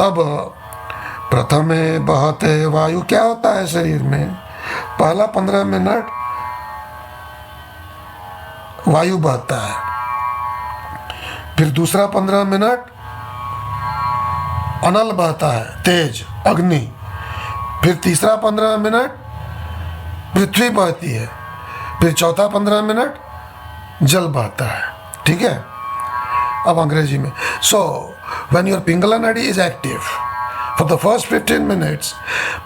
तब प्रथमे बहते वायु, क्या होता है शरीर में, पहला 15 मिनट वायु बहता है, फिर दूसरा 15 मिनट अनल बहता है, तेज अग्नि, फिर तीसरा 15 मिनट पृथ्वी बहती है, फिर चौथा 15 मिनट जल बहता है। ठीक है, अब अंग्रेजी में। सो व्हेन योर पिंगला नाड़ी is active for the first 15 minutes,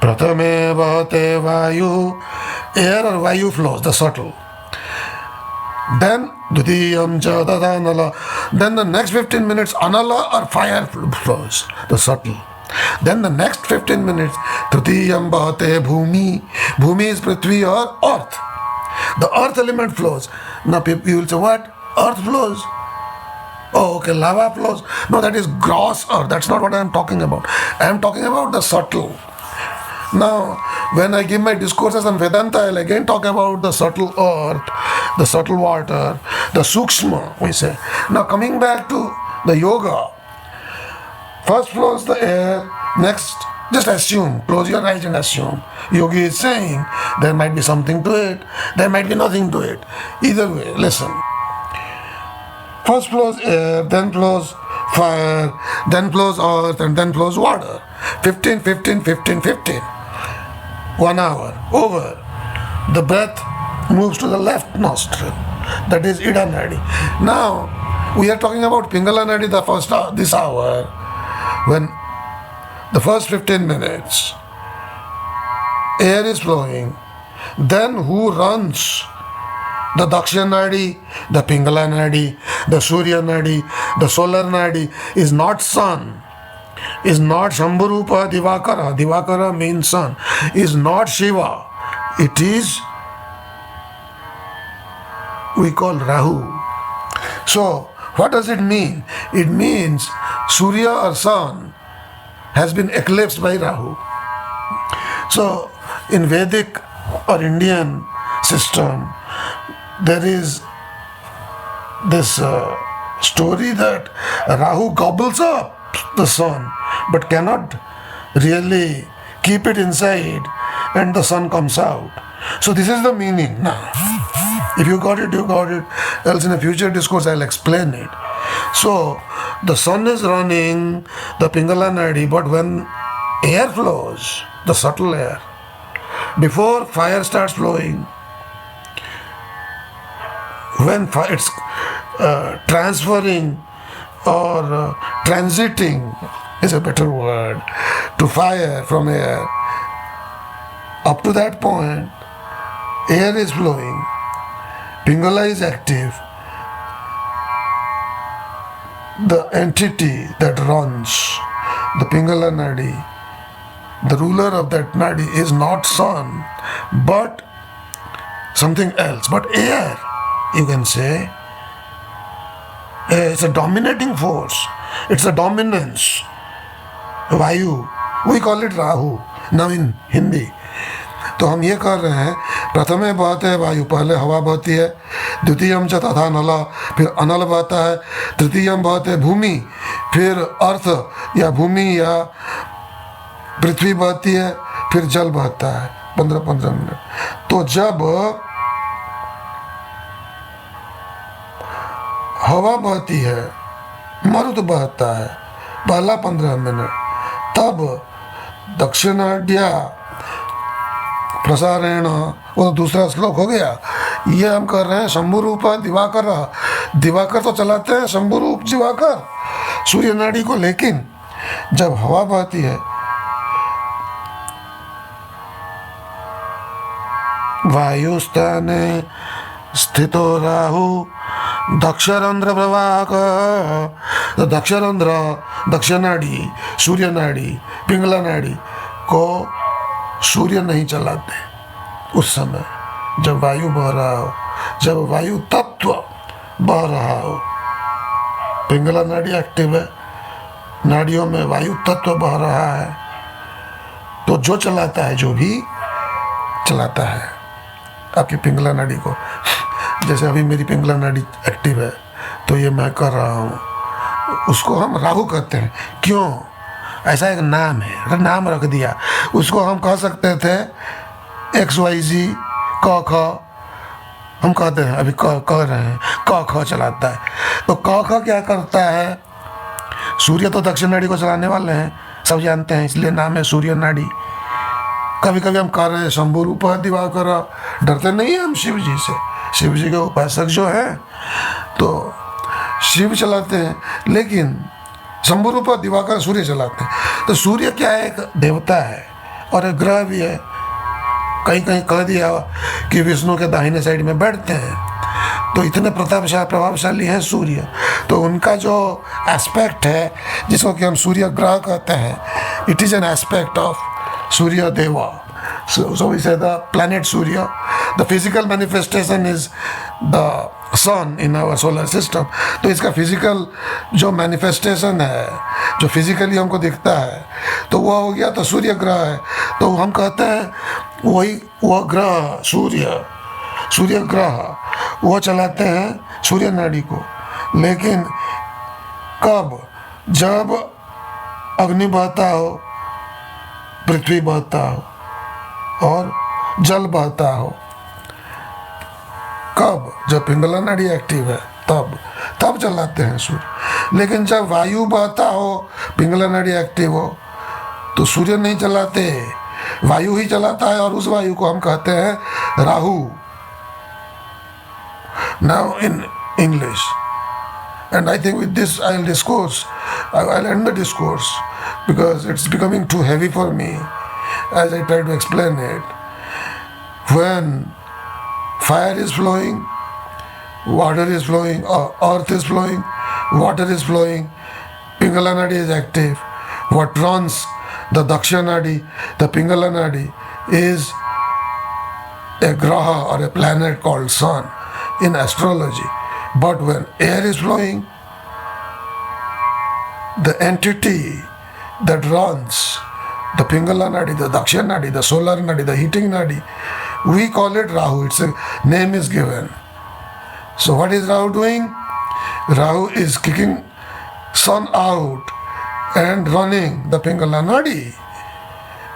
प्रथमे बहते वायु, एयर और वायु flows the subtle, then dvitiyam cha tadha anala, then the next 15 minutes anala or fire flows, the subtle, then the next 15 minutes tritiyam bahate bhumi, bhumi is prithvi or earth, the earth element flows. Now you will say, what, earth flows? Oh, okay, lava flows. No, that is gross earth. That's not what I am talking about. I am talking about the subtle. Now, when I give my discourses on Vedanta, I'll again talk about the subtle earth, the subtle water, the sukshma, we say. Now, coming back to the yoga, first flows the air, next, just assume, close your eyes and assume. Yogi is saying, there might be something to it, there might be nothing to it. Either way, listen. First flows air, then flows fire, then flows earth, and then flows water. 15, 15, 15, 15. 1 hour, over. The breath moves to the left nostril, that is Ida Nadi. Now, we are talking about Pingala Nadi the first hour, this hour, when the first 15 minutes, air is flowing. Then who runs? The Daksha Nadi, the Pingala Nadi, the Surya Nadi, the solar Nadi is not sun, is not Shambhurupa Divakara, Divakara means sun, is not Shiva, it is, we call Rahu. So, what does it mean? It means Surya or sun has been eclipsed by Rahu. So, in Vedic or Indian system, there is this story that Rahu gobbles up the sun but cannot really keep it inside and the sun comes out. So this is the meaning. Now, if you got it, you got it. Else in a future discourse I'll explain it. So the sun is running the Pingala Nadi, but when air flows, the subtle air, before fire starts flowing, when it's transferring or transiting is a better word to fire from air, up to that point air is flowing, Pingala is active, the entity that runs the Pingala Nadi, the ruler of that Nadi is not sun but something else, but air, you can say. It's a dominating force, it's a dominance. Vayu, we call it Rahu now in Hindi. तो हम ये कर रहे हैं, प्रथमे बहते है वायु, पहले हवा बहती है, द्वितीयम च तथा नला, फिर अनल बहता है, तृतीयम बहते भूमि, फिर अर्थ या भूमि या पृथ्वी बहती है, फिर जल बहता है 15-15 मिनट। तो जब हवा बहती है, मरुत बहता है पहला 15 मिनट, तब दक्षिणाढ्या प्रसारेण, वो दूसरा श्लोक हो गया। ये हम कर रहे हैं शंभु रूप दिवाकर, दिवाकर तो चलाते हैं शंभु रूप दिवाकर सूर्य नाड़ी को, लेकिन जब हवा बहती है, वायुस्थाने स्थितो राहु दक्षरंध्र प्रवाहक, तो दक्षरंध्र, दक्ष नाड़ी, सूर्य नाड़ी, पिंगला नाड़ी को सूर्य नहीं चलाते उस समय जब वायु बह रहा हो, जब वायु तत्व बह रहा हो। पिंगला नाड़ी एक्टिव है, नाड़ियों में वायु तत्व बह रहा है, तो जो चलाता है, जो भी चलाता है आपकी पिंगला नाड़ी को, जैसे अभी मेरी पिंगला नाड़ी एक्टिव है तो ये मैं कर रहा हूँ, उसको हम राहु कहते हैं। क्यों? ऐसा एक नाम है, नाम रख दिया। उसको हम कह सकते थे XYZ क ख, हम कहते हैं, अभी कह रहे हैं क ख चलाता है। तो क ख क्या करता है? सूर्य तो दक्षिण नाड़ी को चलाने वाले हैं, सब जानते हैं, इसलिए नाम है सूर्य नाड़ी। कभी कभी हम कह रहे हैं शंभु रूप दिवाकर, डरते नहीं हैं हम शिव जी से। शिव जी के उपासक जो हैं तो शिव चलाते हैं, लेकिन शंभु रूप दिवाकर सूर्य चलाते हैं। तो सूर्य क्या है? एक देवता है और एक ग्रह भी है। कहीं कहीं कह दिया कि विष्णु के दाहिने साइड में बैठते हैं, तो इतने प्रभावशाली है सूर्य। तो उनका जो एस्पेक्ट है, जिसको कि हम सूर्य ग्रह कहते हैं, it is an aspect of Surya Deva. So we say the planet Surya. The physical manifestation is the sun in our solar system. तो इसका फिजिकल जो मैनिफेस्टेशन है, जो फिजिकली हमको दिखता है, तो वह हो गया तो सूर्य ग्रह है। तो हम कहते हैं वह ग्रह सूर्य ग्रह वो चलाते हैं सूर्य नाड़ी को। लेकिन कब? जब अग्नि बहता हो, पृथ्वी बहता हो और जल बहता हो। कब? जब पिंगला नाड़ी एक्टिव है, तब चलाते हैं सूर्य। लेकिन जब वायु बहता हो, पिंगला नाड़ी एक्टिव हो, तो सूर्य नहीं चलाते, वायु ही चलाता है, और उस वायु को हम कहते हैं Rahu. Now in English, and I think with this I'll end the discourse because it's becoming too heavy for me as I try to explain it. When fire is flowing, water is flowing, earth is flowing, water is flowing, Pingala Nadi is active. What runs the Daksha Nadi, the Pingala Nadi, is a graha or a planet called sun in astrology. But when air is flowing, the entity that runs the Pingala Nadi, the Daksha Nadi, the solar Nadi, the heating Nadi, we call it Rahu. Its a name is given. So what is Rahu doing? Rahu is kicking sun out and running the Pingala Nadi.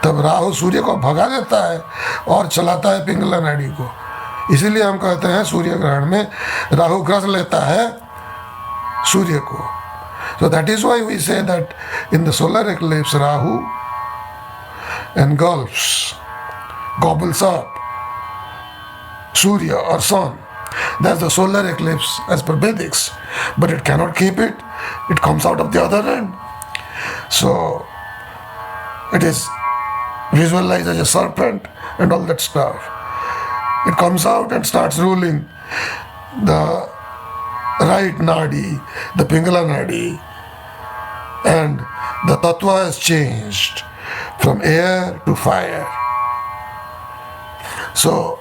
तब राहु सूर्य को भगा देता है और चलाता है पिंगला नाड़ी को। इसीलिए हम कहते हैं सूर्य ग्रहण में राहु ग्रस लेता है सूर्य को। So that is why we say that in the solar eclipse Rahu engulfs, gobbles up Surya or sun. That's the solar eclipse as per Vedics. But it cannot keep it. It comes out of the other end. So it is visualized as a serpent and all that stuff. It comes out and starts ruling the right nadi, the Pingala nadi, and the tattva has changed from air to fire. So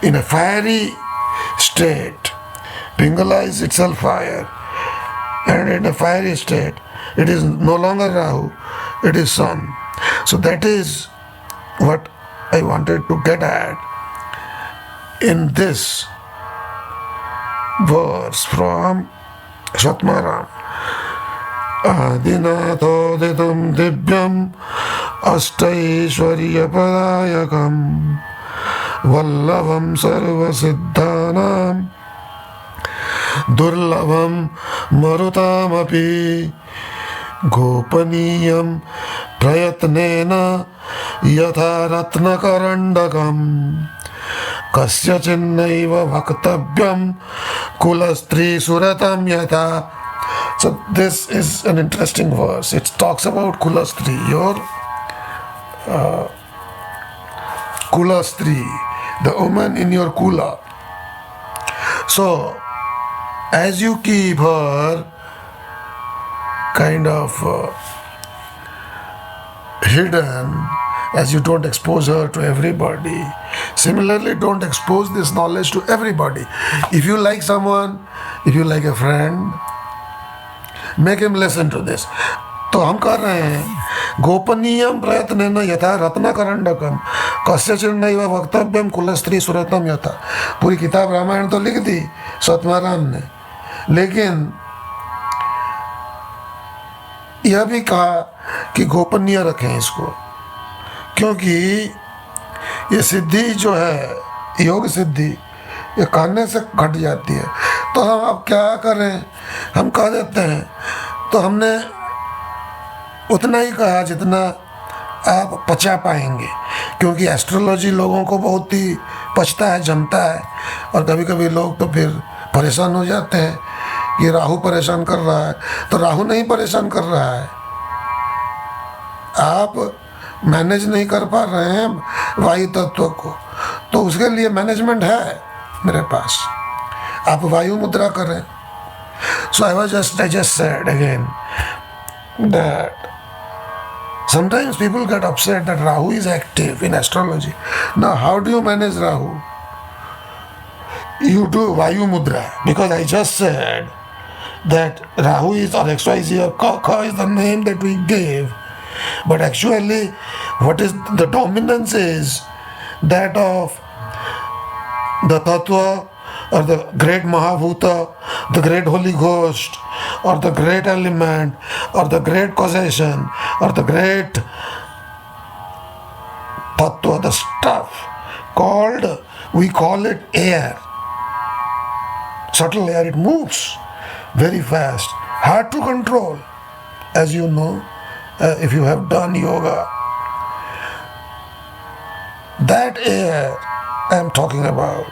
in a fiery state, Pingala is itself fire, and in a fiery state it is no longer Rahu, it is sun. So that is what I wanted to get at in this verse from Shatmaram. Adinathodidam divyam ashtaishwarya padayakam vallavam sarvasiddhanam durlabam marutamapi gopaniyam prayatnena yatha ratnakarandakam kasya chinnaiva bhaktavyam kulastri suratam yatha. So this is an interesting verse. It talks about kulastri, your kulastri, the woman in your kula. So as you keep her kind of hidden, as you don't expose her to everybody, similarly don't expose this knowledge to everybody. If you like someone, if you like a friend, make him listen to this. तो हम कर रहे हैं गोपनीयम प्रयत्न यथा रत्नकरंडकम कस्यचिन्नैव वक्तव्यम कुलस्त्री सुरतम यथा। पूरी किताब रामायण तो लिख दी सतमाराम ने, लेकिन यह भी कहा कि गोपनीय रखें इसको, क्योंकि ये सिद्धि जो है योग सिद्धि ये कहने से घट जाती है। तो हम अब क्या करें, हम कह देते हैं तो हमने उतना ही कहा जितना आप पचा पाएंगे, क्योंकि एस्ट्रोलॉजी लोगों को बहुत ही पचता है, जमता है। और कभी कभी लोग तो फिर परेशान हो जाते हैं कि राहु परेशान कर रहा है, तो राहु नहीं परेशान कर रहा है, आप मैनेज नहीं कर पा रहे हैं वायु तत्व को, तो उसके लिए मैनेजमेंट है मेरे पास, आप वायु मुद्रा करें। सो आई just said again that sometimes people get upset that Rahu is active in astrology. Now how do you manage Rahu? You do Vayu Mudra, because I just said that Rahu is or XYZ or Ka is the name that we gave, but actually what is the dominance is that of the Tattva or the great Mahabhuta, the great Holy Ghost, or the great element, or the great causation, or the great Tattva, the stuff called, we call it air. Subtle air, it moves very fast, hard to control, as you know, if you have done yoga. That air I am talking about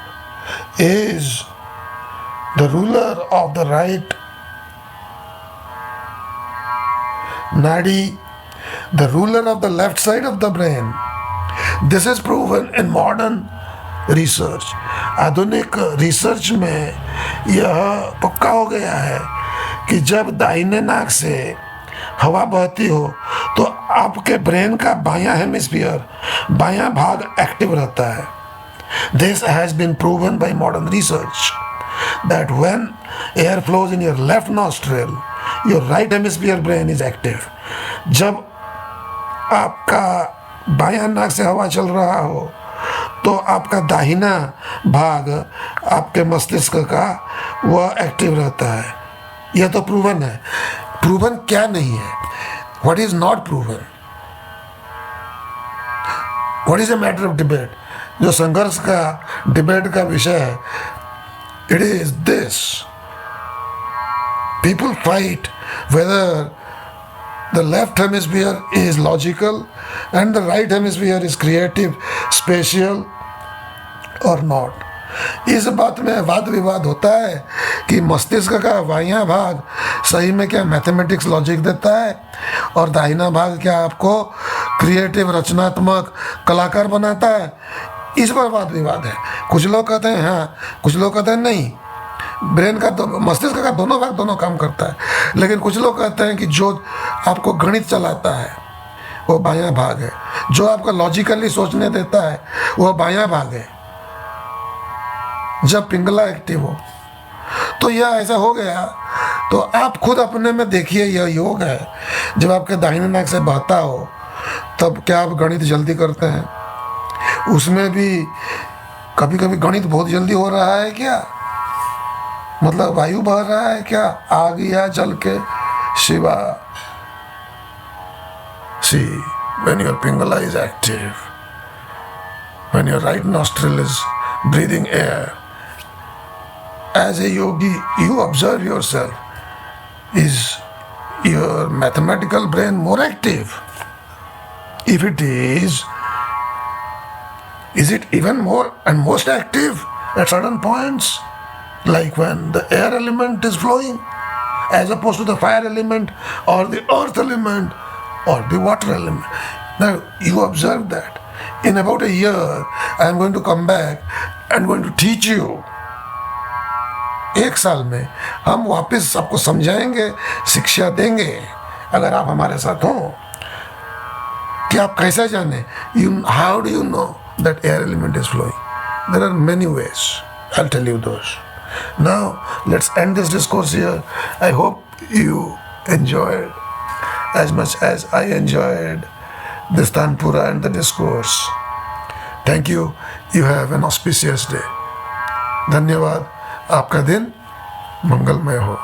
is the ruler of the right nadi, the ruler of the left side of the brain. This is proven in modern research. आधुनिक research में यह पक्का हो गया है कि जब दाहिने नाक से हवा बहती हो तो आपके ब्रेन का बायां हेमिस्फीयर, बायां भाग एक्टिव रहता है. This has been proven by modern research that when air flows in your left nostril, your right hemisphere brain is active. जब आपका बायां नाक से हवा चल रहा हो तो आपका दाहिना भाग आपके मस्तिष्क का वह एक्टिव रहता है. यह तो प्रूवन है. प्रूवन क्या नहीं है? What is not proven? What is a matter of debate? जो संघर्ष का डिबेट का विषय है, it is this. People fight whether the left hemisphere is logical and the right hemisphere is creative, spatial or not. इस बात में वाद विवाद होता है कि मस्तिष्क का बायां भाग सही में क्या मैथमेटिक्स लॉजिक देता है और दाहिना भाग क्या आपको क्रिएटिव रचनात्मक कलाकार बनाता है. इस पर वाद विवाद है. कुछ लोग कहते हैं हाँ, कुछ लोग कहते हैं नहीं. ब्रेन का तो मस्तिष्क का दोनों भाग दोनों काम करता है. लेकिन कुछ लोग कहते हैं कि जो आपको गणित चलाता है वो बायां भाग है, जो आपको लॉजिकली सोचने देता है वो बायां भाग है जब पिंगला एक्टिव हो. तो यह ऐसा हो गया. तो आप खुद अपने में देखिए, यह योग है. जब आपके दाहिने नाक से बहता हो तब क्या आप गणित जल्दी करते हैं? उसमें भी कभी कभी गणित बहुत जल्दी हो रहा है क्या? मतलब वायु बह रहा है क्या? आग या जल के Shiva. See, when your pingala is active, when your right nostril is breathing air, as a yogi, you observe yourself. Is your mathematical brain more active? If it is it even more and most active at certain points? Like when the air element is flowing, as opposed to the fire element or the earth element or the water element. Now you observe that. In about a year, I am going to come back and going to teach you. एक साल में हम वापस सबको समझाएंगे, शिक्षा देंगे, अगर आप हमारे साथ हो. कि आप कैसे जाने? How do you know that air element is flowing? There are many ways. I'll tell you those. Now let's end this discourse here. I hope you enjoyed as much as I enjoyed this Tanpura and the discourse. Thank you. You have an auspicious day. धन्यवाद. आपका दिन मंगलमय हो.